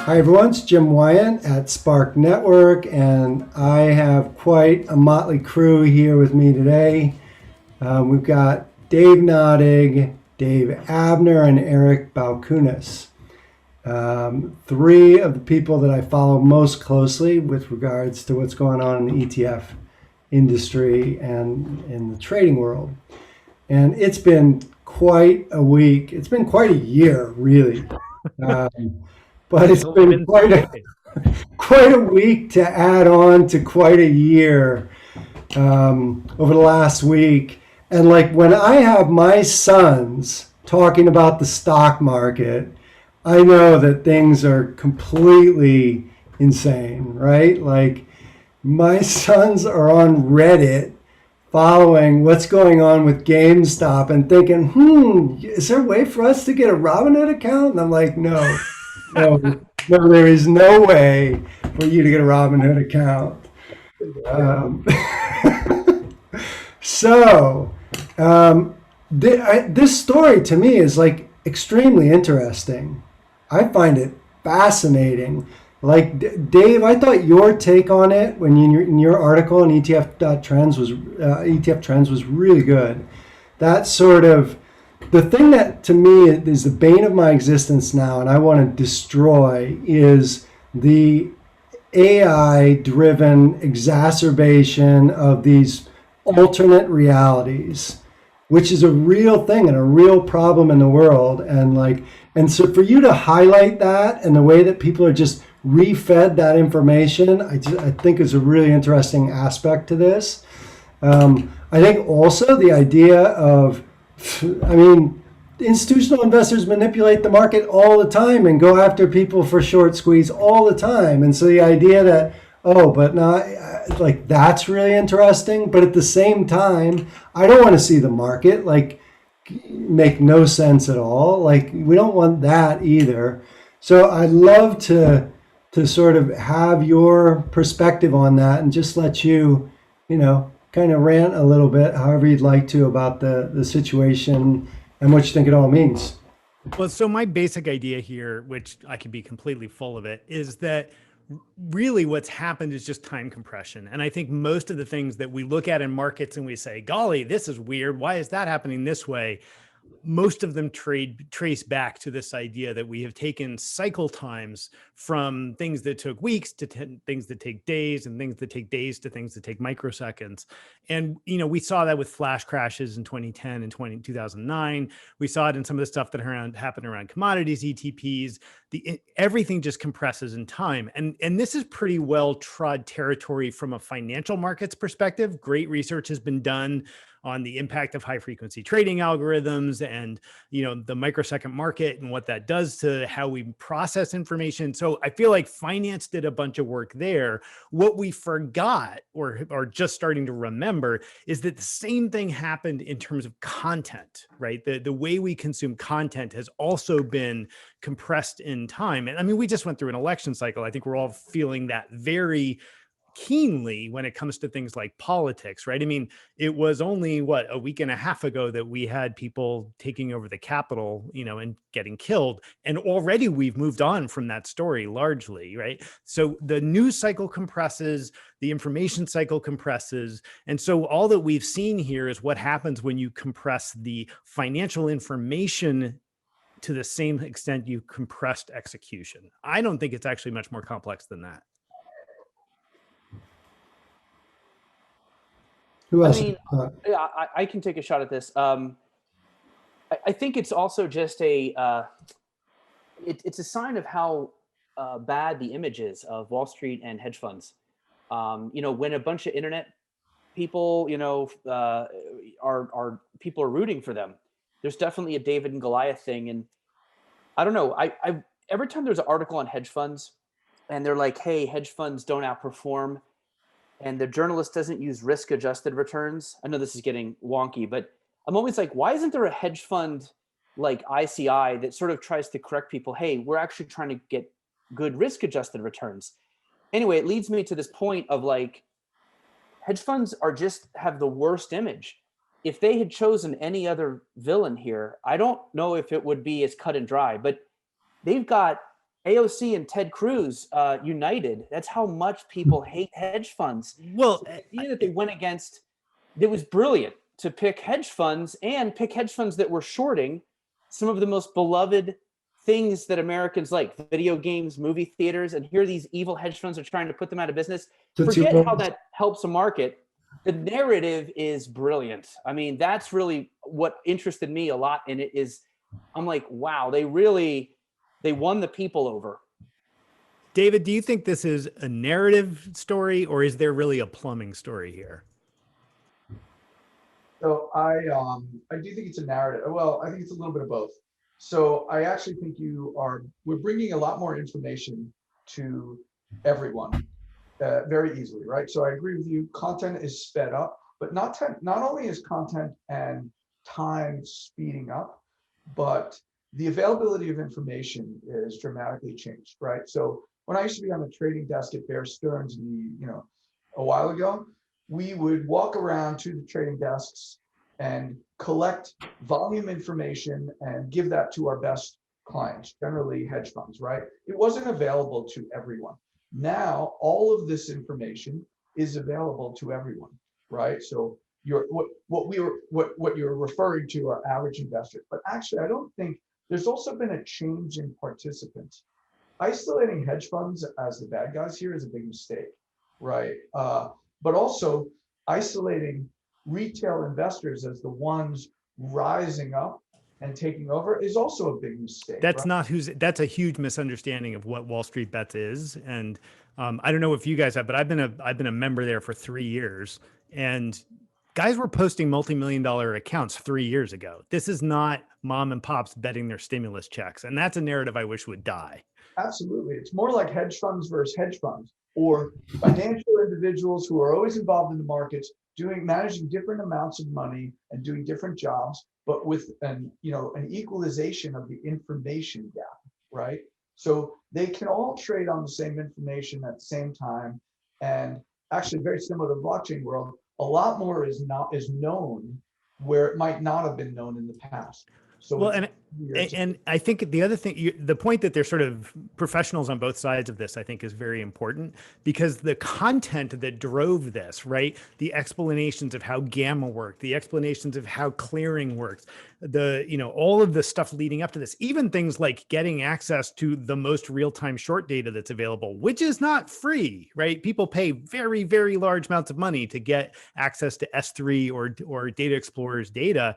Hi everyone, it's Jim Wiandt at Spark Network, and I have quite a motley crew here with me today. We've got Dave Nadig, Dave Abner, and Eric Balchunas. Three of the people that I follow most closely with regards to what's going on in the ETF industry and in the trading world. And it's been quite a week. It's been quite a year, really. But it's been quite a week to add on to quite a year over the last week. And like when I have my sons talking about the stock market, I know that things are completely insane, right? Like my sons are on Reddit following what's going on with GameStop and thinking, is there a way for us to get a Robinhood account? And I'm like, no, there is no way for you to get a Robinhood account. Um, so, this story to me is like extremely interesting. I find it fascinating. Like Dave, I thought your take on it when in your article in ETF Trends was really good. That sort of the thing that to me is the bane of my existence now, and I want to destroy is the AI-driven exacerbation of these alternate realities, which is a real thing and a real problem in the world. And so for you to highlight that and the way that people are just refed that information, I think is a really interesting aspect to this. I think also the idea of, institutional investors manipulate the market all the time and go after people for short squeeze all the time. And so the idea that, that's really interesting. But at the same time, I don't want to see the market make no sense at all. Like we don't want that either. So I'd love to sort of have your perspective on that and just let you, kind of rant a little bit, however you'd like to, about the situation and what you think it all means. Well, so my basic idea here, which I could be completely full of it, is that really what's happened is just time compression. And I think most of the things that we look at in markets and we say, golly, this is weird. Why is that happening this way? Most of them trace back to this idea that we have taken cycle times from things that took weeks to things that take days, and things that take days to things that take microseconds. And, we saw that with flash crashes in 2010 and 2009. We saw it in some of the stuff that happened around commodities, ETPs. Everything just compresses in time. And this is pretty well trod territory from a financial markets perspective. Great research has been done on the impact of high frequency trading algorithms and, the microsecond market and what that does to how we process information. So I feel like finance did a bunch of work there. What we forgot or are just starting to remember is that the same thing happened in terms of content, right? The way we consume content has also been compressed in time. And we just went through an election cycle. I think we're all feeling that very keenly when it comes to things like politics, right? It was only a week and a half ago that we had people taking over the Capitol, and getting killed. And already we've moved on from that story largely, right? So the news cycle compresses, the information cycle compresses. And so all that we've seen here is what happens when you compress the financial information to the same extent you compressed execution. I don't think it's actually much more complex than that. Who else? I can take a shot at this. I think it's also just it's a sign of how bad the image is of Wall Street and hedge funds. When a bunch of internet people, are people are rooting for them. There's definitely a David and Goliath thing, and I don't know. I every time there's an article on hedge funds, and they're like, "Hey, hedge funds don't outperform," and the journalist doesn't use risk-adjusted returns. I know this is getting wonky, but I'm always like, why isn't there a hedge fund like ICI that sort of tries to correct people? Hey, we're actually trying to get good risk-adjusted returns. Anyway, it leads me to this point of like, hedge funds have the worst image. If they had chosen any other villain here, I don't know if it would be as cut and dry, but they've got AOC and Ted Cruz united. That's how much people hate hedge funds. Well, So the idea that they went against, it was brilliant to pick hedge funds and pick hedge funds that were shorting some of the most beloved things that Americans like, video games, movie theaters, and here these evil hedge funds are trying to put them out of business. Forget how that helps a market. The narrative is brilliant. I mean, that's really what interested me a lot in it is, I'm like, wow, they won the people over. David, do you think this is a narrative story or is there really a plumbing story here? So I do think it's a narrative. Well, I think it's a little bit of both. So I actually think we're bringing a lot more information to everyone very easily, right? So I agree with you. Content is sped up, but not only is content and time speeding up, but the availability of information is dramatically changed, right? So when I used to be on the trading desk at Bear Stearns, a while ago, we would walk around to the trading desks and collect volume information and give that to our best clients, generally hedge funds, right? It wasn't available to everyone. Now, all of this information is available to everyone, right? So what you're referring to are average investors, but actually, I don't think there's also been a change in participants. Isolating hedge funds as the bad guys here is a big mistake, right? But also isolating retail investors as the ones rising up and taking over is also a big mistake. That's right? not that's a huge misunderstanding of what Wall Street Bets is. And I don't know if you guys have, but I've been a member there for 3 years, and guys were posting multi-million-dollar accounts 3 years ago. This is not mom and pops betting their stimulus checks. And that's a narrative I wish would die. Absolutely. It's more like hedge funds versus hedge funds, or financial individuals who are always involved in the markets, managing different amounts of money and doing different jobs, but with an equalization of the information gap, right? So they can all trade on the same information at the same time. And actually, very similar to the blockchain world, a lot more is known where it might not have been known in the past. So well, and I think the other thing, the point that there's sort of professionals on both sides of this, I think is very important, because the content that drove this, right? The explanations of how gamma worked, the explanations of how clearing works, all of the stuff leading up to this, even things like getting access to the most real-time short data that's available, which is not free, right? People pay very, very large amounts of money to get access to S3 or Data Explorer's data.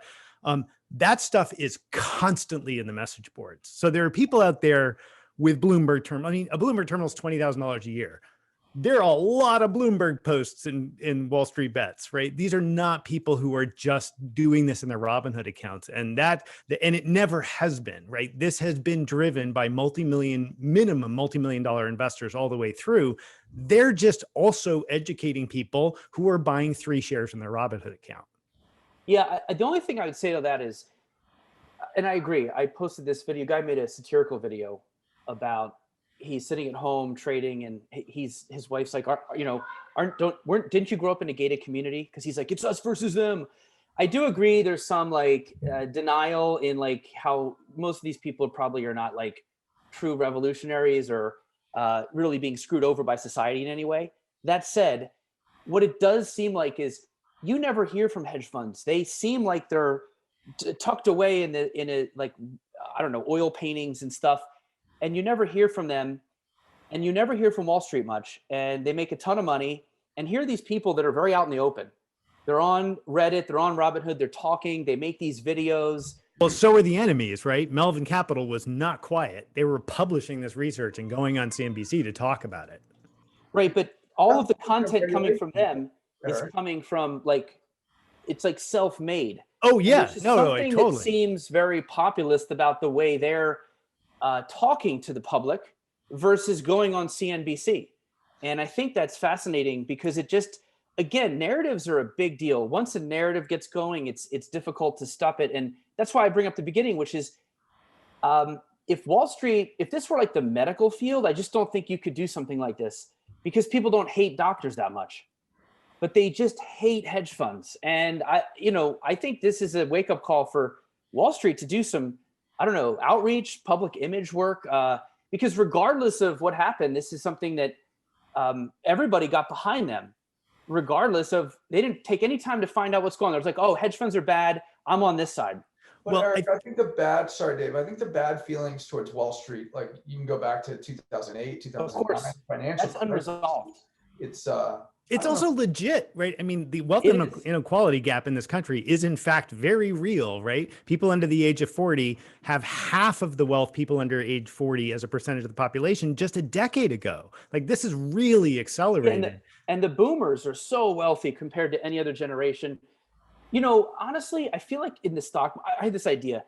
That stuff is constantly in the message boards. So there are people out there with Bloomberg terminal. I mean, a Bloomberg terminal is $20,000 a year. There are a lot of Bloomberg posts in Wall Street Bets, right? These are not people who are just doing this in their Robinhood accounts. And it never has been, right? This has been driven by minimum multi-million-dollar investors all the way through. They're just also educating people who are buying 3 shares in their Robinhood account. Yeah, the only thing I would say to that is, and I agree, I posted this video, guy made a satirical video about he's sitting at home trading, and his wife's like, didn't you grow up in a gated community? Because he's like, it's us versus them. I do agree there's some denial in how most of these people probably are not true revolutionaries or really being screwed over by society in any way. That said, what it does seem like is you never hear from hedge funds. They seem like they're tucked away in oil paintings and stuff. And you never hear from them, and you never hear from Wall Street much. And they make a ton of money. And here are these people that are very out in the open. They're on Reddit, they're on Robinhood, they're talking, they make these videos. Well, so are the enemies, right? Melvin Capital was not quiet. They were publishing this research and going on CNBC to talk about it. Right, but all of the content coming from them is coming from it's self-made. Oh yeah, something totally. That seems very populist about the way they're talking to the public versus going on CNBC. And I think that's fascinating because it just, again, narratives are a big deal. Once a narrative gets going, it's difficult to stop it. And that's why I bring up the beginning, which is if Wall Street, if this were the medical field, I just don't think you could do something like this because people don't hate doctors that much. But they just hate hedge funds. And I think this is a wake-up call for Wall Street to do some, outreach, public image work. because regardless of what happened, this is something that everybody got behind them, regardless of, they didn't take any time to find out what's going on. It was like, oh, hedge funds are bad, I'm on this side. But Well, Eric, I think sorry, Dave, I think the bad feelings towards Wall Street, like you can go back to 2008, 2009 financial That's unresolved. It's it's also legit, right? I mean, the wealth It is. inequality gap in this country is in fact very real, right? People under the age of 40 have half of the wealth people under age 40 as a percentage of the population just a decade ago. Like, this is really accelerated. And the boomers are so wealthy compared to any other generation. You know, honestly, I feel like in the stock, I had this idea.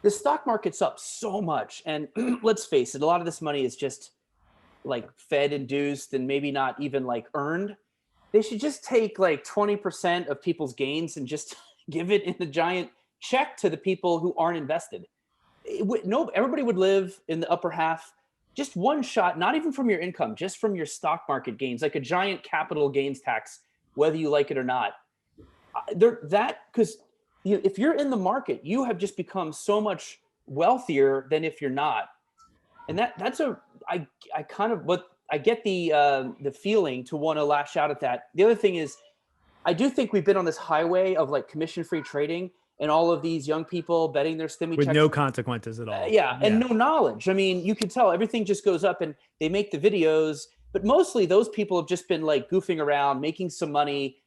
The stock market's up so much. And let's face it, a lot of this money is just like fed, induced, and maybe not even like earned. They should just take like 20% of people's gains and just give it in a giant check to the people who aren't invested. No, everybody would live in the upper half. Just one shot, not even from your income, just from your stock market gains, like a giant capital gains tax, whether you like it or not. Because if you're in the market, you have just become so much wealthier than if you're not. And I get the feeling to want to lash out at that. The other thing is, I do think we've been on this highway of like commission-free trading and all of these young people betting their stimmy With checks. no consequences at all. And no knowledge. I mean, you can tell everything just goes up and they make the videos, but mostly those people have just been like goofing around, making some money,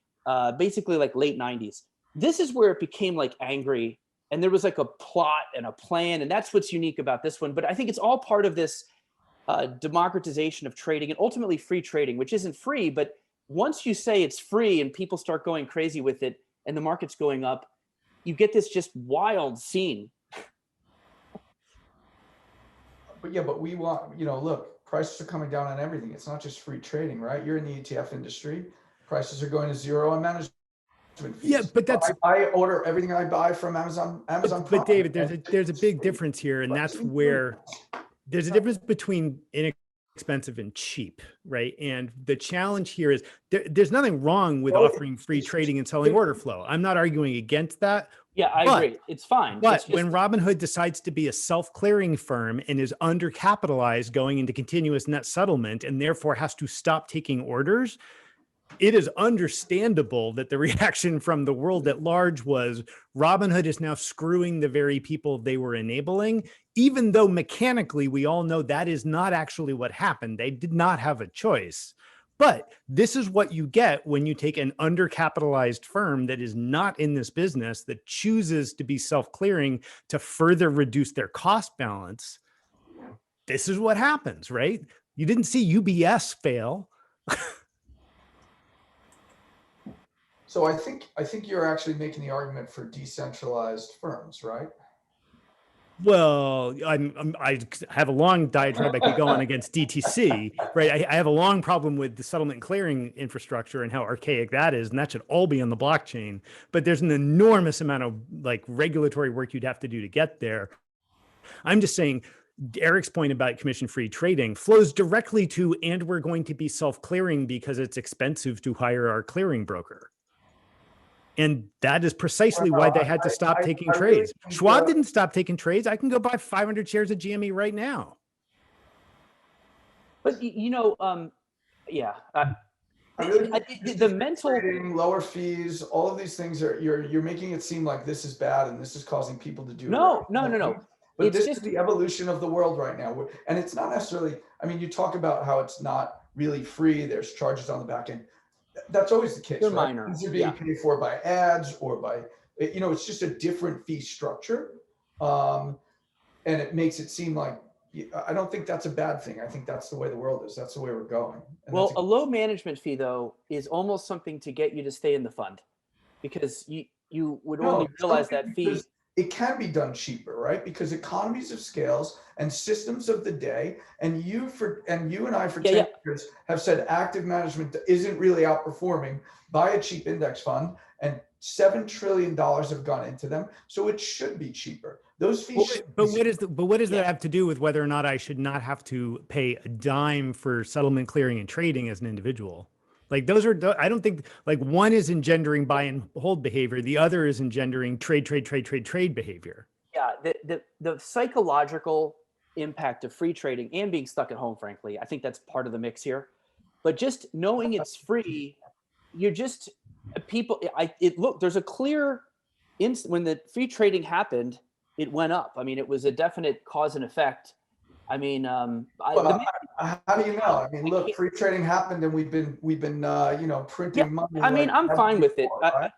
basically like late 90s. This is where it became like angry, and there was like a plot and a plan, and that's what's unique about this one. But I think it's all part of this democratization of trading and ultimately free trading, which isn't free, but once you say it's free and people start going crazy with it and the market's going up, you get this just wild scene. But yeah, but we want, look, prices are coming down on everything. It's not just free trading, right? You're in the ETF industry. Prices are going to zero on management fees. Yeah, but that's, I order everything I buy from Amazon Prime. but David, there's a big difference here, and that's where there's a difference between inexpensive and cheap, right? And the challenge here is there's nothing wrong with offering free trading and selling order flow. I'm not arguing against that. Yeah, I agree. It's fine. But when Robinhood decides to be a self-clearing firm and is undercapitalized going into continuous net settlement and therefore has to stop taking orders, it is understandable that the reaction from the world at large was Robinhood is now screwing the very people they were enabling, even though mechanically we all know that is not actually what happened. They did not have a choice. But this is what you get when you take an undercapitalized firm that is not in this business, that chooses to be self-clearing to further reduce their cost balance. This is what happens, right? You didn't see UBS fail. So I think you're actually making the argument for decentralized firms, right? Well, I have a long diatribe I could go on against DTC, right? I have a long problem with the settlement and clearing infrastructure and how archaic that is, and that should all be on the blockchain. But there's an enormous amount of like regulatory work you'd have to do to get there. I'm just saying, Eric's point about commission-free trading flows directly to, and we're going to be self-clearing because it's expensive to hire our clearing broker. And that is precisely why they had to stop taking trades. Really Schwab didn't stop taking trades. I can go buy 500 shares of GME right now. But yeah, the mental trading, lower fees, all of these things are you're making it seem like this is bad and this is causing people to do no. But it's this is the evolution of the world right now, and it's not necessarily. I mean, you talk about how it's not really free. There's charges on the back end. That's always the case. They're right? minor. These are being paid for by ads or by, it's just a different fee structure. And it makes it seem like, I don't think that's a bad thing. I think that's the way the world is. That's the way we're going. And well, a low management fee though, is almost something to get you to stay in the fund, because you would only realize that fee. It can be done cheaper, right? Because economies of scales and systems of the day, and you and I for 10 years have said active management isn't really outperforming. Buy a cheap index fund, and $7 trillion have gone into them, so it should be cheaper. Those fees. But what does that have to do with whether or not I should not have to pay a dime for settlement, clearing, and trading as an individual? Like those are, I don't think like one is engendering buy and hold behavior. The other is engendering trade behavior. Yeah. The psychological impact of free trading and being stuck at home, frankly. I think that's part of the mix here. But just knowing it's free, you're just people. There's a clear when the free trading happened, it went up. I mean, it was a definite cause and effect. I mean, Well, how do you know? I mean, look, free trading happened, and we've been printing money. I mean, like I'm never fine with it. before, right?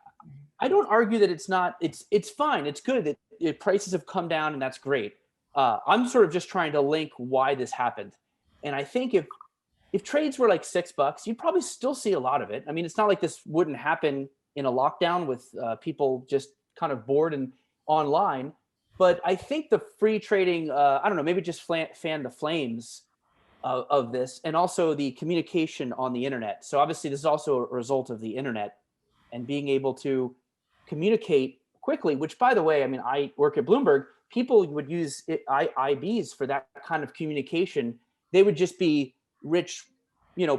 I don't argue that it's not. It's fine. It's good that prices have come down, and that's great. I'm sort of just trying to link why this happened, and I think if trades were like $6, you'd probably still see a lot of it. I mean, it's not like this wouldn't happen in a lockdown with people just kind of bored and online. But I think the free trading, I don't know, maybe just fan the flames of this, and also the communication on the internet. So obviously, this is also a result of the internet and being able to communicate quickly. Which, by the way, I mean, I work at Bloomberg. People would use IBs for that kind of communication. They would just be rich,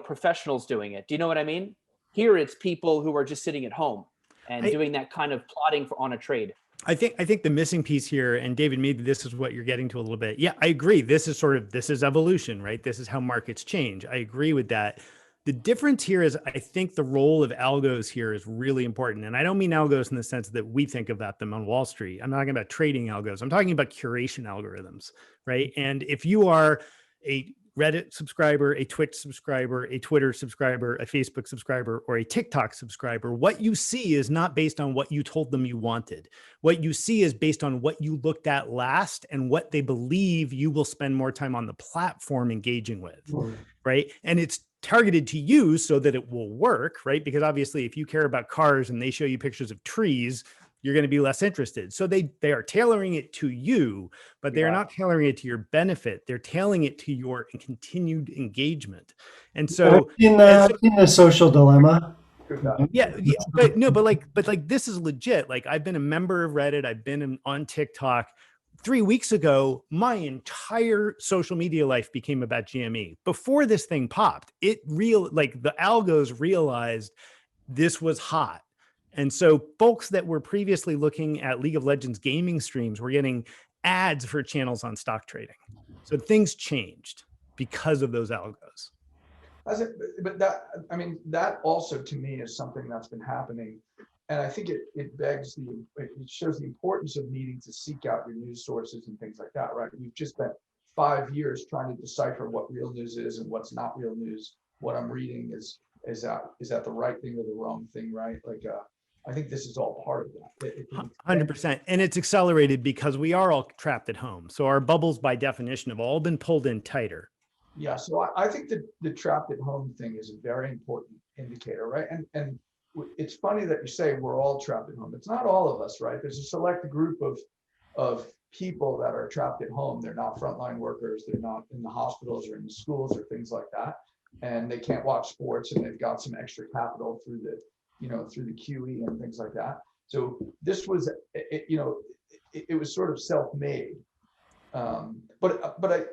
professionals doing it. Do you know what I mean? Here, it's people who are just sitting at home and doing that kind of plotting on a trade. I think the missing piece here, and David, maybe this is what you're getting to a little bit. Yeah, I agree. This is evolution, right? This is how markets change. I agree with that. The difference here is I think the role of algos here is really important. And I don't mean algos in the sense that we think about them on Wall Street. I'm not talking about trading algos. I'm talking about curation algorithms, right? And if you are a Reddit subscriber, a Twitch subscriber, a Twitter subscriber, a Facebook subscriber, or a TikTok subscriber, what you see is not based on what you told them you wanted. What you see is based on what you looked at last and what they believe you will spend more time on the platform engaging with, right? And it's targeted to you so that it will work, right? Because obviously, if you care about cars and they show you pictures of trees, you're going to be less interested. So they are tailoring it to you, but they're not tailoring it to your benefit. They're tailoring it to your continued engagement. And so in the social dilemma. Yeah, but like this is legit. Like I've been a member of Reddit. I've been on TikTok. 3 weeks ago, my entire social media life became about GME. Before this thing popped, the algos realized this was hot. And so folks that were previously looking at League of Legends gaming streams were getting ads for channels on stock trading. So things changed because of those algos. But that also to me is something that's been happening. And I think it shows the importance of needing to seek out your news sources and things like that, right? We've just spent 5 years trying to decipher what real news is and what's not real news. What I'm reading is that the right thing or the wrong thing, right? Like, I think this is all part of that. 100%. And it's accelerated because we are all trapped at home. So our bubbles by definition have all been pulled in tighter. Yeah, so I think that the trapped at home thing is a very important indicator, right? And it's funny that you say we're all trapped at home. It's not all of us, right? There's a select group of people that are trapped at home. They're not frontline workers. They're not in the hospitals or in the schools or things like that. And they can't watch sports, and they've got some extra capital through the QE and things like that. So this was, it was sort of self-made, but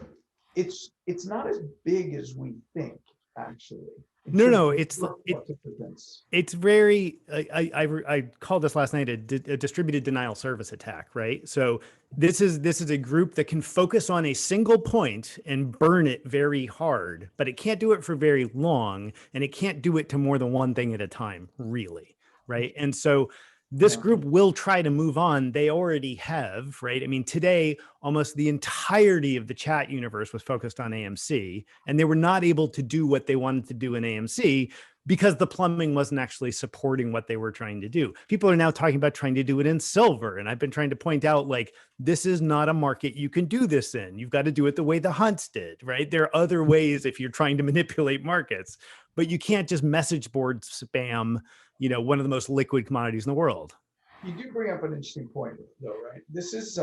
it's not as big as we think, actually. No, it's very, I called this last night a distributed denial service attack, right? So this is a group that can focus on a single point and burn it very hard, but it can't do it for very long, and it can't do it to more than one thing at a time, really, right? And so this group will try to move on. They already have, right? I mean, today, almost the entirety of the chat universe was focused on AMC, and they were not able to do what they wanted to do in AMC because the plumbing wasn't actually supporting what they were trying to do. People are now talking about trying to do it in silver. And I've been trying to point out, like, this is not a market you can do this in. You've got to do it the way the Hunts did, right? There are other ways if you're trying to manipulate markets, but you can't just message board spam, one of the most liquid commodities in the world. You do bring up an interesting point, though, right? This is,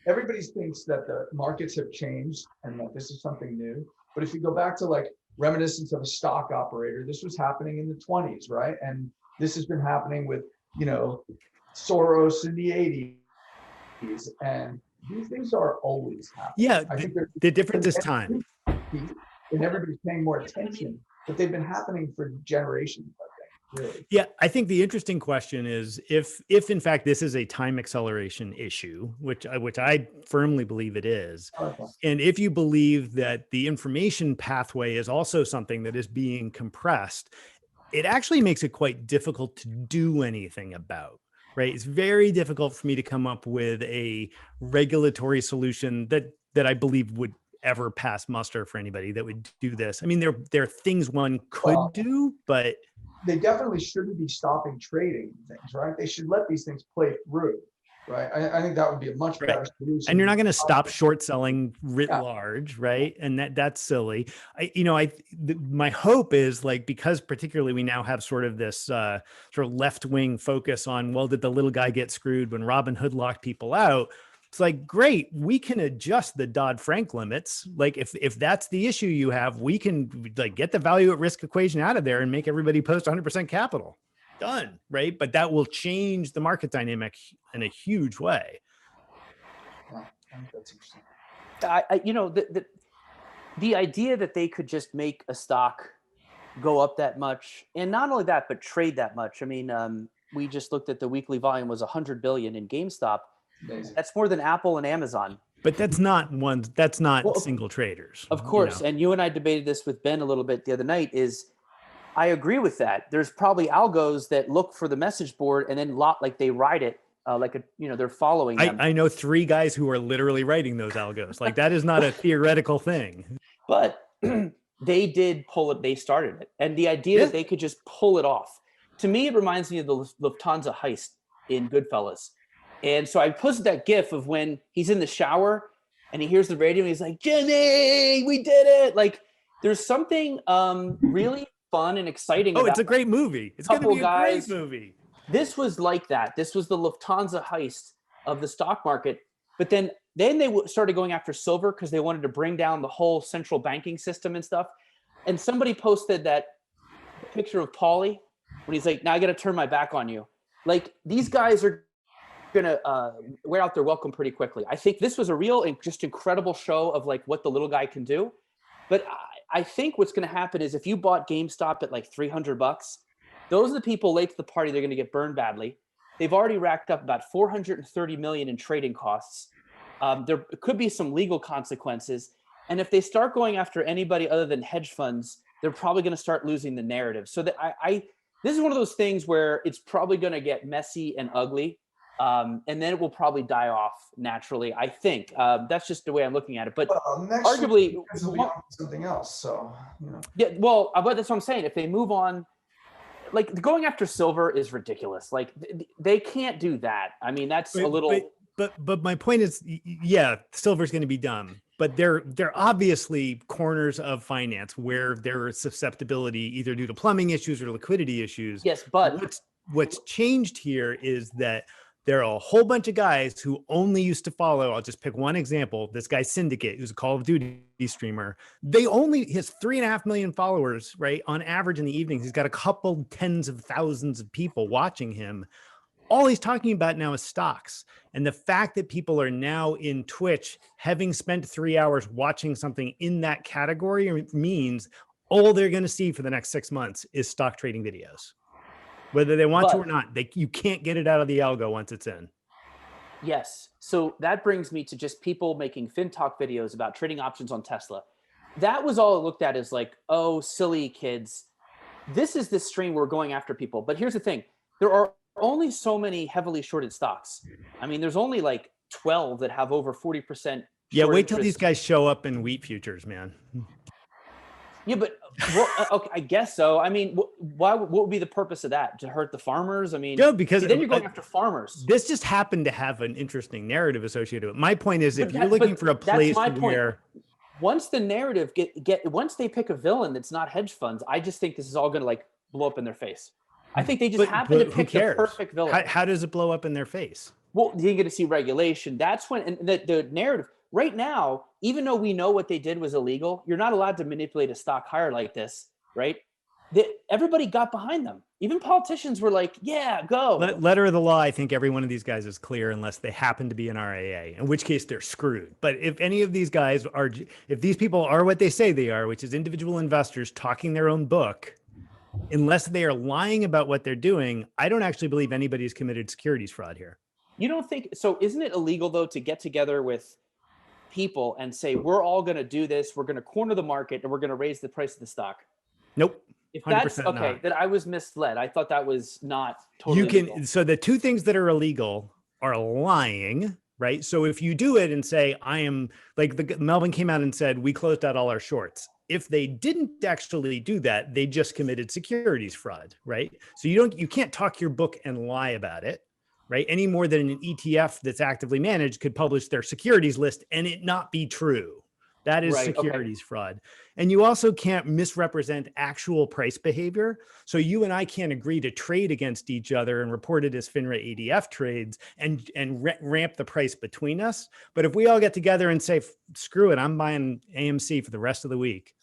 everybody thinks that the markets have changed and that this is something new. But if you go back to like reminiscence of a stock operator, this was happening in the 20s, right? And this has been happening with, Soros in the 80s. And these things are always happening. Yeah, I think the difference is time. And everybody's paying more attention, but they've been happening for generations, I think. really. Yeah, I think the interesting question is if in fact this is a time acceleration issue, which I firmly believe it is, Okay. and if you believe that the information pathway is also something that is being compressed, it actually makes it quite difficult to do anything about, right? It's very difficult for me to come up with a regulatory solution that I believe would ever pass muster for anybody that would do this. I mean, there are things one could Well, do, but they definitely shouldn't be stopping trading things, right? They should let these things play through, right? I think that would be a much right. better solution. And you're not going to stop short selling writ Yeah. large, right? And that's silly. My hope is like, because particularly we now have sort of this sort of left wing focus on, well, did the little guy get screwed when Robinhood locked people out? It's like, great, we can adjust the Dodd-Frank limits. Like if that's the issue you have, we can like get the value at risk equation out of there and make everybody post 100% capital. Done, right? But that will change the market dynamic in a huge way. Yeah, I think that's interesting. The idea that they could just make a stock go up that much, and not only that, but trade that much. I mean, we just looked at the weekly volume was 100 billion in GameStop. Amazing. That's more than Apple and Amazon. But that's not Well, single traders. Of course. And you and I debated this with Ben a little bit the other night. I agree with that. There's probably algos that look for the message board and then they ride it they're following them. I know 3 guys who are literally writing those algos. Like that is not a theoretical thing. But they did pull it. They started it. And the idea that they could just pull it off. To me, it reminds me of the Lufthansa heist in Goodfellas. And so I posted that GIF of when he's in the shower and he hears the radio and he's like, Jimmy, we did it. Like there's something really fun and exciting. Oh, it's a great movie. It's going to be a great movie. This was like that. This was the Lufthansa heist of the stock market. But then they started going after silver because they wanted to bring down the whole central banking system and stuff. And somebody posted that picture of Paulie when he's like, now I got to turn my back on you. Like these guys are going to wear out their welcome pretty quickly. I think this was a real and just incredible show of like what the little guy can do. But I think what's going to happen is if you bought GameStop at like $300, those are the people late to the party. They're going to get burned badly. They've already racked up about 430 million in trading costs. There could be some legal consequences. And if they start going after anybody other than hedge funds, they're probably going to start losing the narrative. So that this is one of those things where it's probably going to get messy and ugly. And then it will probably die off naturally. I think that's just the way I'm looking at it. But next arguably, will be on something else. So, yeah, well, but that's what I'm saying. If they move on, like going after silver is ridiculous. Like they can't do that. I mean, that's a little. But my point is, yeah, silver's going to be dumb. But they're obviously corners of finance where there is susceptibility either due to plumbing issues or liquidity issues. Yes, but what's changed here is that there are a whole bunch of guys who only used to follow. I'll just pick one example. This guy Syndicate, who's a Call of Duty streamer. He has 3.5 million followers, right? On average in the evenings, he's got a couple tens of thousands of people watching him. All he's talking about now is stocks. And the fact that people are now in Twitch, having spent 3 hours watching something in that category means all they're going to see for the next 6 months is stock trading videos. Whether they want to or not, you can't get it out of the algo once it's in. Yes. So that brings me to just people making FinTalk videos about trading options on Tesla. That was all it looked at as like, oh, silly kids. This is the stream we're going after people. But here's the thing. There are only so many heavily shorted stocks. I mean, there's only like 12 that have over 40%. Yeah, wait till these guys show up in wheat futures, man. Yeah, but okay, I guess so. I mean, what would be the purpose of that? To hurt the farmers? I mean, no, because then you're going after farmers. This just happened to have an interesting narrative associated with it. My point is, if you're looking for a place where once the narrative once they pick a villain that's not hedge funds, I just think this is all going to like blow up in their face. I think they just happen to pick the perfect villain. How does it blow up in their face? Well, you're going to see regulation. That's when, and the narrative right now, even though we know what they did was illegal, you're not allowed to manipulate a stock higher like this, right? Everybody got behind them. Even politicians were like, yeah, go. Letter of the law, I think every one of these guys is clear unless they happen to be an RAA, in which case they're screwed. But if any of these guys if these people are what they say they are, which is individual investors talking their own book, unless they are lying about what they're doing, I don't actually believe anybody's committed securities fraud here. You don't think so? Isn't it illegal though to get together with people and say we're all going to do this, we're going to corner the market, and we're going to raise the price of the stock? Nope. If that's 100% okay, not. then I was misled. I thought that was not totally You can, legal. so the two things that are illegal are lying, right? So if you do it and say, I am like Melvin came out and said, we closed out all our shorts. If they didn't actually do that, they just committed securities fraud, right? So you can't talk your book and lie about it, right? Any more than an ETF that's actively managed could publish their securities list and it not be true. That is Right, okay. securities fraud. And you also can't misrepresent actual price behavior. So you and I can't agree to trade against each other and report it as FINRA ADF trades and ramp the price between us. But if we all get together and say, screw it, I'm buying AMC for the rest of the week,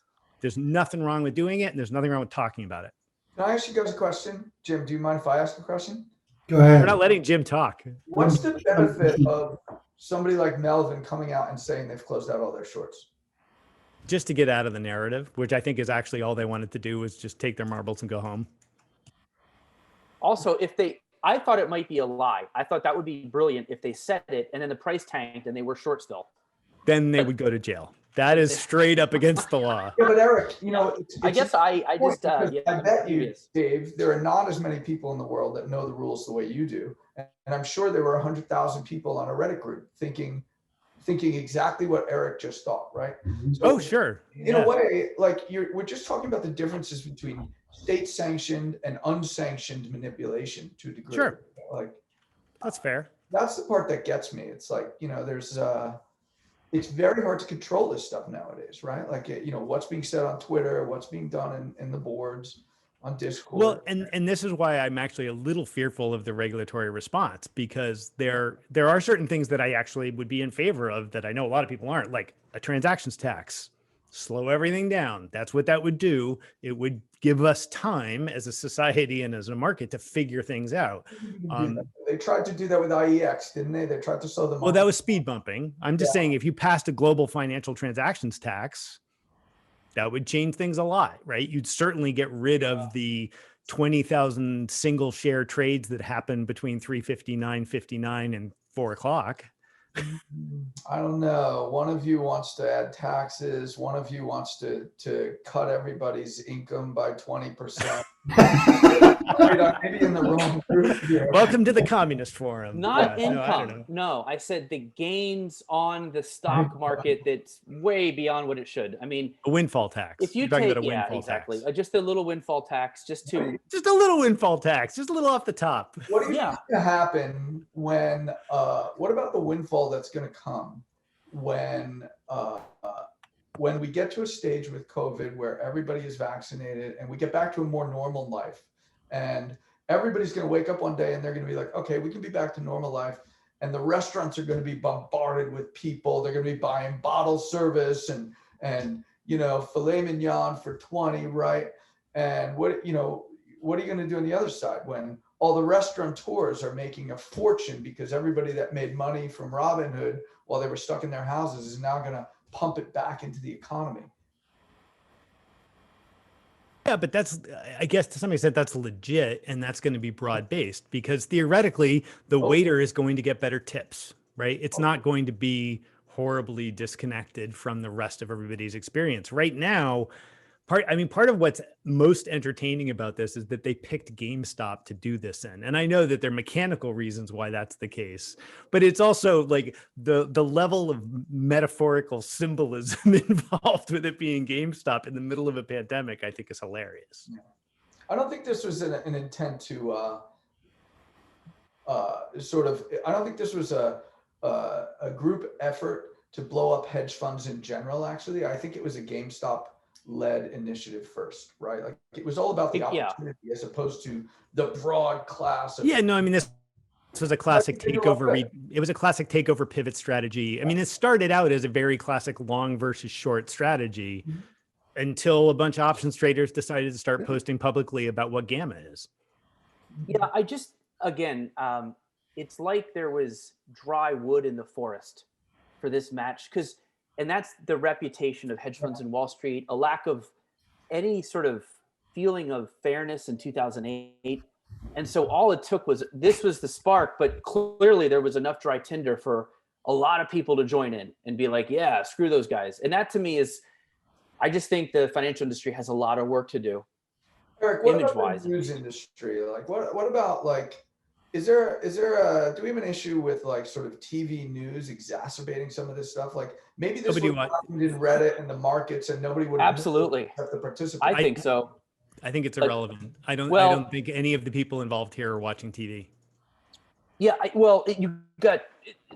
there's nothing wrong with doing it. And there's nothing wrong with talking about it. Can I ask you guys a question? Jim, do you mind if I ask a question? Go ahead. We're not letting Jim talk. What's the benefit of somebody like Melvin coming out and saying they've closed out all their shorts? Just to get out of the narrative, which I think is actually all they wanted to do was just take their marbles and go home. Also, I thought it might be a lie. I thought that would be brilliant if they said it and then the price tanked and they were short still. Then they would go to jail. That is straight up against the law. Yeah, but Eric, I guess I just I bet you, curious. Dave, there are not as many people in the world that know the rules the way you do, and I'm sure there were 100,000 people on a Reddit group thinking exactly what Eric just thought, right? So Oh, sure. in a way, like we're just talking about the differences between state-sanctioned and unsanctioned manipulation to a degree. Sure. Like That's fair. that's the part that gets me. It's like, there's it's very hard to control this stuff nowadays, right? Like, what's being said on Twitter, what's being done in the boards, on Discord. Well, and this is why I'm actually a little fearful of the regulatory response, because there are certain things that I actually would be in favor of that I know a lot of people aren't, like a transactions tax. Slow everything down. That's what that would do. It would give us time as a society and as a market to figure things out. They tried to do that with IEX, didn't they? They tried to slow them. Well, that was speed bumping. I'm just saying, if you passed a global financial transactions tax, that would change things a lot, right? You'd certainly get rid of the 20,000 single share trades that happen between 3:59, 9:59 and 4 o'clock. I don't know. One of you wants to add taxes. One of you wants to cut everybody's income by 20%. Maybe in the wrong group here. Welcome to the Communist Forum. Not Yeah, income. No, I said the gains on the stock market that's way beyond what it should. I mean, a windfall tax. if you You're talking take, about a yeah, windfall exactly, tax. just a little windfall tax, just a little windfall tax, just a little off the top. What do you think is going to happen when? What about the windfall that's going to come when we get to a stage with COVID where everybody is vaccinated and we get back to a more normal life, and everybody's going to wake up one day and they're going to be like, okay, we can be back to normal life, and the restaurants are going to be bombarded with people. They're going to be buying bottle service and filet mignon for 20, right? And what are you going to do on the other side when all the restaurateurs are making a fortune because everybody that made money from Robinhood while they were stuck in their houses is now going to pump it back into the economy? Yeah, but that's, I guess to some extent that's legit, and that's going to be broad based, because theoretically the waiter is going to get better tips, right? It's not going to be horribly disconnected from the rest of everybody's experience. Right now, part of what's most entertaining about this is that they picked GameStop to do this in. And I know that there are mechanical reasons why that's the case, but it's also like the level of metaphorical symbolism involved with it being GameStop in the middle of a pandemic, I think is hilarious. I don't think this was an intent to I don't think this was a group effort to blow up hedge funds in general. Actually, I think it was a GameStop led initiative first, right? Like it was all about the opportunity as opposed to the broad class of this was a classic takeover. It was a classic takeover pivot strategy. I mean, it started out as a very classic long versus short strategy until a bunch of options traders decided to start posting publicly about what gamma is. Yeah, it's like there was dry wood in the forest for this match, and that's the reputation of hedge funds in Wall Street, a lack of any sort of feeling of fairness in 2008. And so all it took was, this was the spark, but clearly there was enough dry tinder for a lot of people to join in and be like, yeah, screw those guys. And that to me is, I just think the financial industry has a lot of work to do. Eric, what about Image-wise. the news industry? Like, what about like, do we have an issue with like sort of TV news exacerbating some of this stuff? Like maybe this Nobody would have happened in Reddit and the markets and nobody would Absolutely. have to participate. I think so. I think it's But- irrelevant. I don't well- think any of the people involved here are watching TV. Yeah, you got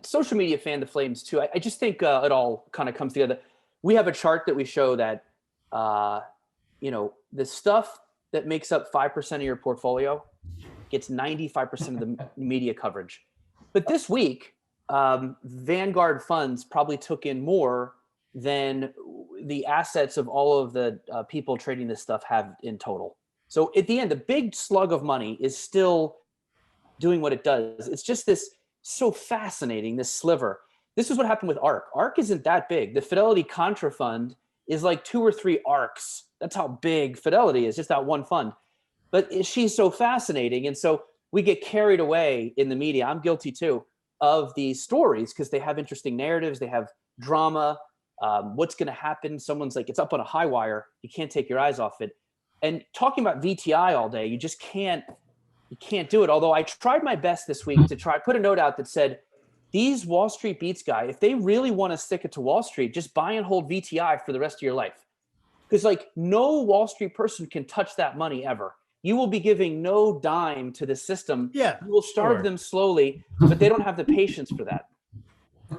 social media fan the flames too. I just think it all kind of comes together. We have a chart that we show that, the stuff that makes up 5% of your portfolio gets 95% of the media coverage. But this week, Vanguard funds probably took in more than the assets of all of the people trading this stuff have in total. So at the end, the big slug of money is still doing what it does. It's just this so fascinating, this sliver. This is what happened with ARK. ARK isn't that big. The Fidelity Contra Fund is like 2 or 3 ARKs. That's how big Fidelity is, just that one fund. But she's so fascinating. And so we get carried away in the media. I'm guilty too of these stories because they have interesting narratives. They have drama. What's going to happen? Someone's like, it's up on a high wire. You can't take your eyes off it. And talking about VTI all day, you just can't do it. Although I tried my best this week to put a note out that said, these Wall Street Beats guy, if they really want to stick it to Wall Street, just buy and hold VTI for the rest of your life. Because like no Wall Street person can touch that money ever. You will be giving no dime to the system. Yeah, you will starve them slowly, but they don't have the patience for that.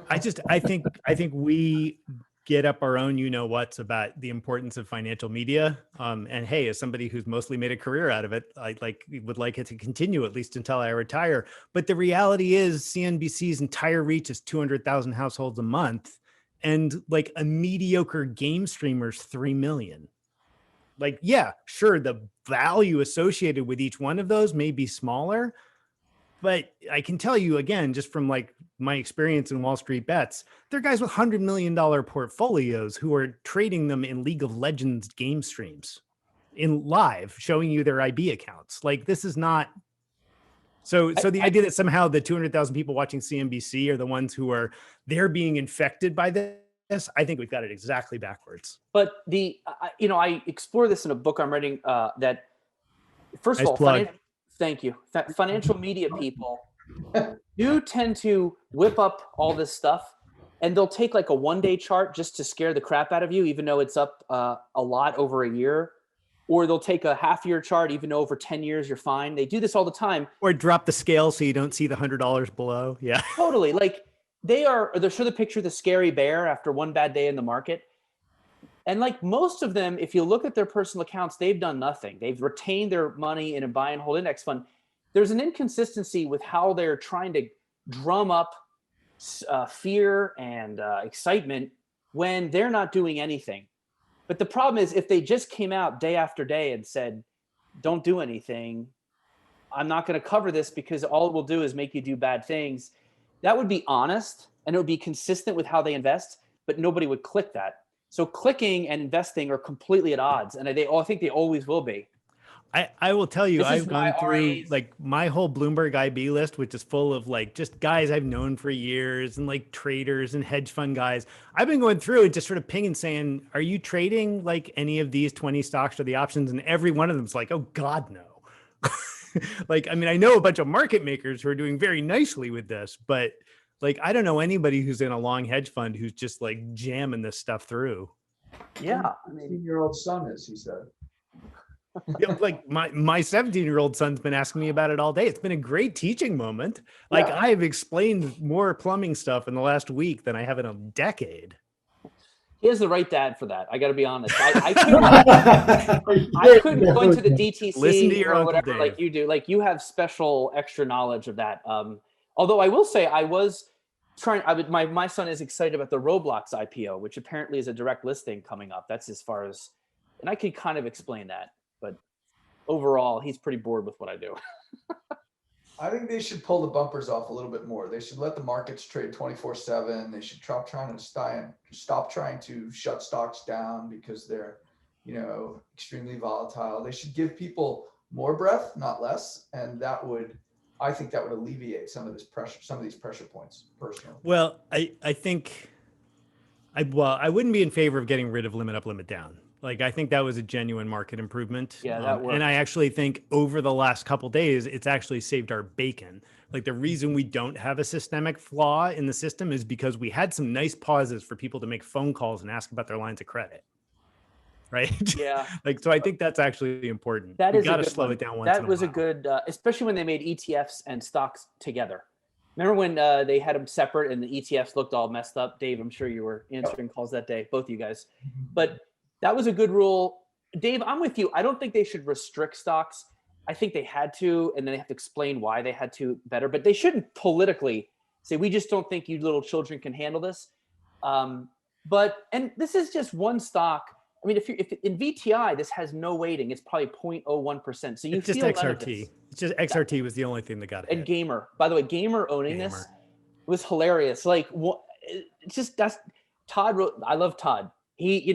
I think we get up our own what's about the importance of financial media. And hey, as somebody who's mostly made a career out of it, I would like it to continue at least until I retire. But the reality is CNBC's entire reach is 200,000 households a month. And like a mediocre game streamer's 3 million. Like, yeah, sure, the value associated with each one of those may be smaller, but I can tell you again, just from like my experience in Wall Street Bets, they're guys with $100 million portfolios who are trading them in League of Legends game streams in live, showing you their IB accounts. Like this is not. So the idea that somehow the 200,000 people watching CNBC are the ones who they're being infected by this, I think we've got it exactly backwards. But I explore this in a book I'm writing that, first Nice of all, plug. thank you. Financial media people do tend to whip up all this stuff, and they'll take like a one-day chart just to scare the crap out of you, even though it's up a lot over a year. Or they'll take a half-year chart, even though over 10 years you're fine. They do this all the time. Or drop the scale so you don't see the $100 below. Yeah. Totally. Like they'll show the picture of the scary bear after one bad day in the market. And like most of them, if you look at their personal accounts, they've done nothing. They've retained their money in a buy and hold index fund. There's an inconsistency with how they're trying to drum up fear and excitement when they're not doing anything. But the problem is if they just came out day after day and said, don't do anything, I'm not going to cover this because all it will do is make you do bad things. That would be honest and it would be consistent with how they invest, but nobody would click that. So clicking and investing are completely at odds. And I think they always will be. I will tell you, This is I've gone why through RAs like my whole Bloomberg IB list, which is full of like just guys I've known for years and like traders and hedge fund guys. I've been going through and just sort of pinging saying, are you trading like any of these 20 stocks or the options? And every one of them's like, oh God, no. Like, I mean, I know a bunch of market makers who are doing very nicely with this, but like, I don't know anybody who's in a long hedge fund who's just like jamming this stuff through. Yeah. I mean, 18-year-old son is, he said. Yeah, like my 17-year-old son's been asking me about it all day. It's been a great teaching moment. Like Yeah. I've explained more plumbing stuff in the last week than I have in a decade. He has the right dad for that. I got to be honest. I couldn't go into the DTC Listen to your or Uncle whatever Dave. like you do. Like you have special extra knowledge of that. Although I will say I was trying, my son is excited about the Roblox IPO, which apparently is a direct listing coming up. That's as far as, and I could kind of explain that, but overall he's pretty bored with what I do. I think they should pull the bumpers off a little bit more. They should let the markets trade 24/7. They should stop trying to shut stocks down because they're, extremely volatile. They should give people more breath, not less. And I think that would alleviate some of this pressure, some of these pressure points personally. Well, I think I wouldn't be in favor of getting rid of limit up, limit down. Like, I think that was a genuine market improvement. Yeah, that works. And I actually think over the last couple days, it's actually saved our bacon. Like, the reason we don't have a systemic flaw in the system is because we had some nice pauses for people to make phone calls and ask about their lines of credit. Right? Yeah. Like, so I think that's actually important. That We is got to a good slow one. it down once That in a was a while. good, especially when they made ETFs and stocks together. Remember when they had them separate and the ETFs looked all messed up? Dave, I'm sure you were answering calls that day, both of you guys. But that was a good rule. Dave, I'm with you. I don't think they should restrict stocks. I think they had to, and then they have to explain why they had to better. But they shouldn't politically say, we just don't think you little children can handle this. And this is just one stock. I mean, if in VTI, this has no weighting. It's probably 0.01%. So you It's just feel none of XRT. this. It's just XRT was the only thing that got hit. And Gamer, by the way, Gamer owning this Gamer. was hilarious. Like, what? It's just, that's Todd wrote. I love Todd. He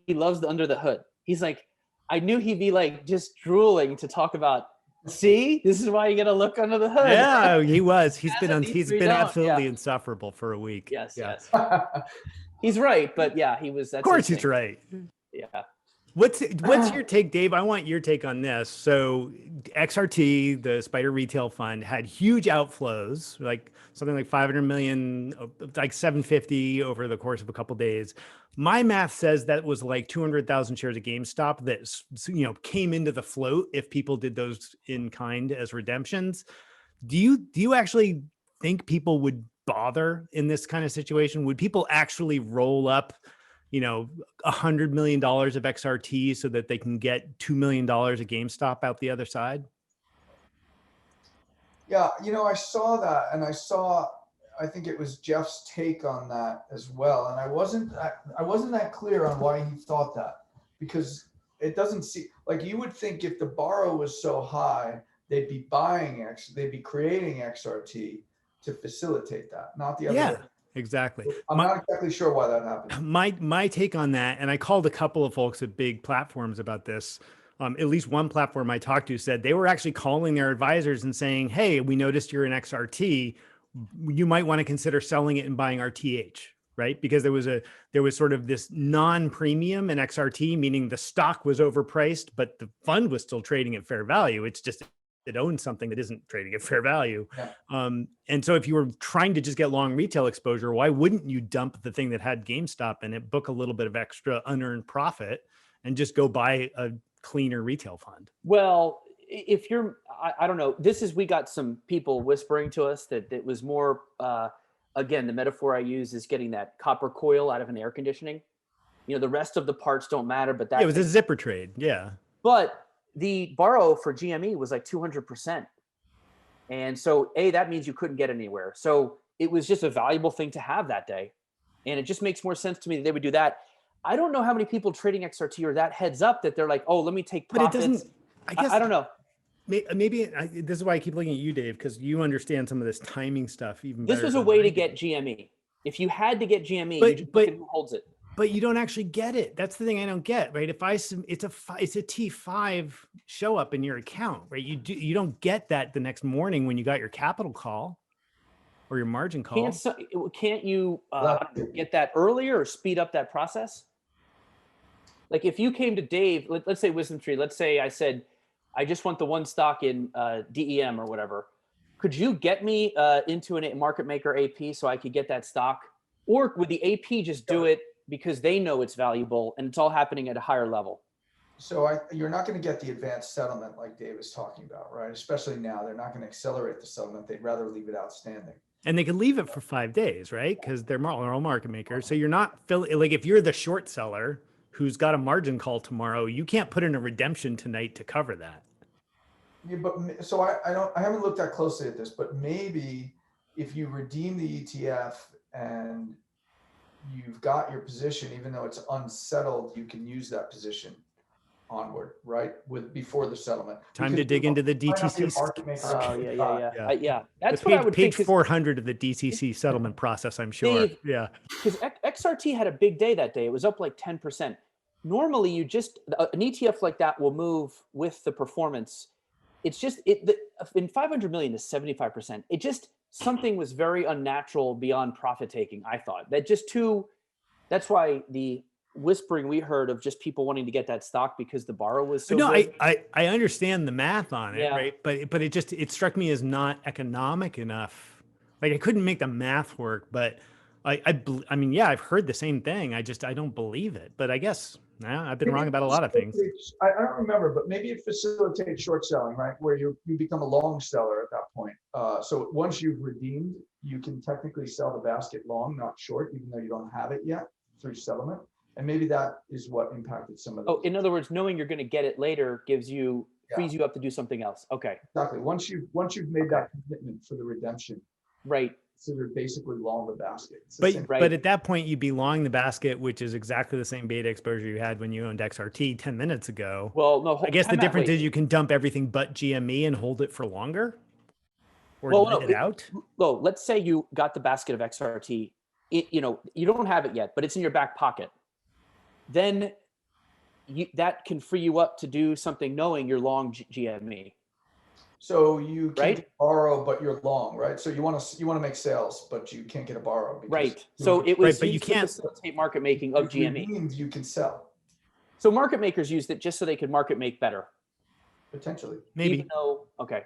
loves the under the hood. He's like, I knew he'd be like just drooling to talk about. See, this is why you got to look under the hood. Yeah, he was. He's That's what been these three don't. absolutely Yeah. insufferable for a week. Yes, Yeah. yes. He's right, but yeah, he was. That's Of course, his he's thing. right. Yeah. What's your take, Dave? I want your take on this. So XRT, the Spider Retail Fund, had huge outflows, like something like 500 million, like 750 over the course of a couple of days. My math says that was like 200,000 shares of GameStop that came into the float if people did those in kind as redemptions. Do you actually think people would bother in this kind of situation? Would people actually roll up $100 million of XRT so that they can get $2 million of GameStop out the other side? Yeah, I saw that, and I think it was Jeff's take on that as well. And I wasn't that clear on why he thought that, because it doesn't seem like, you would think if the borrow was so high, they'd be creating XRT to facilitate that, not the other way. Exactly. I'm not exactly sure why that happened. My take on that, and I called a couple of folks at big platforms about this. At least one platform I talked to said they were actually calling their advisors and saying, "Hey, we noticed you're in XRT. You might want to consider selling it and buying RTH." Right? Because there was sort of this non-premium in XRT, meaning the stock was overpriced, but the fund was still trading at fair value. It's just it owns something that isn't trading at fair value. Yeah. And so if you were trying to just get long retail exposure, why wouldn't you dump the thing that had GameStop in it, book a little bit of extra unearned profit, and just go buy a cleaner retail fund? Well, if you're, I don't know, we got some people whispering to us that it was more, again, the metaphor I use is getting that copper coil out of an air conditioning. The rest of the parts don't matter, but that it was a zipper trade. Yeah. But the borrow for GME was like 200%. And so that means you couldn't get anywhere. So it was just a valuable thing to have that day. And it just makes more sense to me that they would do that. I don't know how many people trading XRT are that heads up that they're like, oh, let me take profits. But it doesn't, I guess, I don't know. Maybe this is why I keep looking at you, Dave, because you understand some of this timing stuff even better. This was a way to get GME. If you had to get GME, you just look at who holds it. But you don't actually get it. That's the thing I don't get, right? If it's a T5 show up in your account, right? You don't get that the next morning when you got your capital call or your margin call. Can't you get that earlier or speed up that process? Like if you came to Dave, let's say Wisdom Tree, let's say I said, I just want the one stock in DEM or whatever. Could you get me into a market maker AP so I could get that stock? Or would the AP just do it because they know it's valuable and it's all happening at a higher level? So you're not going to get the advanced settlement like Dave is talking about, right? Especially now, they're not going to accelerate the settlement. They'd rather leave it outstanding. And they can leave it for 5 days, right? Because they're all market makers. So you're not like if you're the short seller who's got a margin call tomorrow, you can't put in a redemption tonight to cover that. Yeah, but so I haven't looked that closely at this, but maybe if you redeem the ETF and you've got your position, even though it's unsettled, you can use that position onward, right? Before the settlement. Time to dig into the DTC. Oh, yeah. That's what I would think. Page 400 of the DTC settlement process, I'm sure. Because XRT had a big day that day. It was up like 10%. normally you just, an ETF like that will move with the performance. It's just, in 500 million to 75%, it just, something was very unnatural beyond profit taking, I thought. That's why the whispering we heard of just people wanting to get that stock because the borrow was so No, good. I understand the math on it, Yeah. right? But it struck me as not economic enough. Like I couldn't make the math work, but I mean, yeah, I've heard the same thing. I don't believe it. But I guess I've been wrong about a lot of things. I don't remember, but maybe it facilitates short selling, right? Where you become a long seller at that point. So once you've redeemed, you can technically sell the basket long, not short, even though you don't have it yet through settlement. And maybe that is what impacted some of the. Oh, in other words, knowing you're going to get it later frees you up to do something else. Okay. Exactly. Once you've made that commitment for the redemption, right. So they're basically long the basket. But at that point, you'd be long the basket, which is exactly the same beta exposure you had when you owned XRT 10 minutes ago. Well, no. I guess the difference is you can dump everything but GME and hold it for longer, or let it out. Well, let's say you got the basket of XRT. You don't have it yet, but it's in your back pocket. Then that can free you up to do something knowing you're long GME. So you can't borrow, but you're long, right? So you want to make sales, but you can't get a borrow. Right. So it was but you can't facilitate market making of GME. Means you can sell. So market makers used it just so they could market make better. Potentially. Maybe. Even though, okay.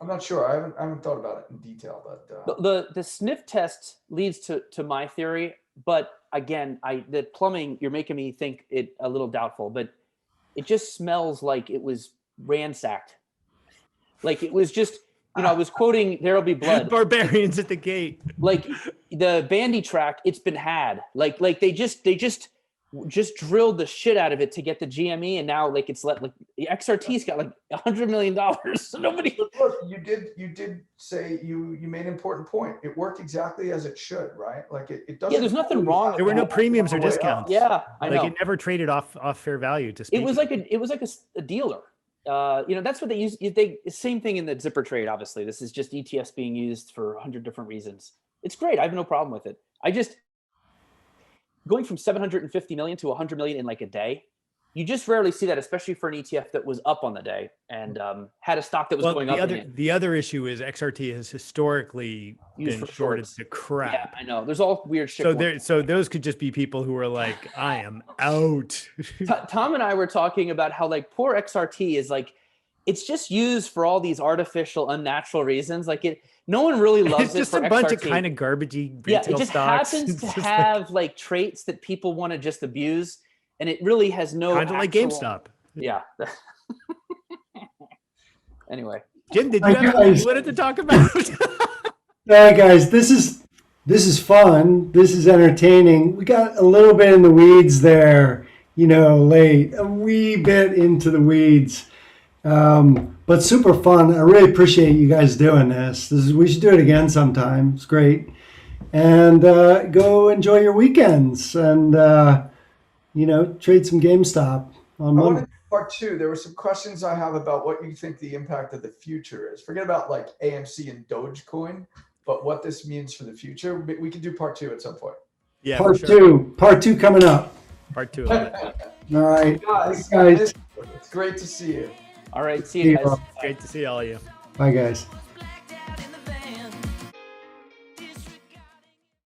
I'm not sure. I haven't thought about it in detail, but the sniff test leads to my theory, but again, the plumbing, you're making me think it a little doubtful, but it just smells like it was ransacked. Like it was just, I was quoting There'll Be Blood. Barbarians at the gate. Like the bandy track, it's been had. Like they just drilled the shit out of it to get the GME, and now like it's the XRT's got like $100 million. So nobody. Look, you did say you made an important point. It worked exactly as it should, right? Like it doesn't. Yeah, there's nothing wrong. There were no premiums or discounts. Yeah, I know. Like it never traded off fair value to speak. It was like a dealer. That's what they use. Same thing in the zipper trade. Obviously, this is just ETFs being used for 100 different reasons. It's great. I have no problem with it. Going from 750 million to 100 million in like a day, you just rarely see that, especially for an ETF that was up on the day and had a stock that was going up. The other issue is XRT has historically been shorted to crap. Yeah, I know. There's all weird shit. So those could just be people who are like, I am out. Tom and I were talking about how like poor XRT is like, it's just used for all these artificial, unnatural reasons. Like no one really loves it's it. Just for a bunch XRT. of kind of garbagey retail it just stocks. happens to have like traits that people want to just abuse, and it really has no. Kind of like GameStop. Yeah. Anyway, Jim, did you have something you wanted to talk about? All right, guys, this is fun. This is entertaining. We got a little bit in the weeds there, late, a wee bit into the weeds. But super fun. I really appreciate you guys doing this. We should do it again sometime. It's great. And go enjoy your weekends and, trade some GameStop on Monday. Part two, there were some questions I have about what you think the impact of the future is. Forget about like AMC and Dogecoin, but what this means for the future. We can do part two at some point. Yeah, Part two coming up. Part two of it. All right. Guys, Thanks, guys. it's great to see you. all right. See you guys. Great to see all of you. Bye, guys.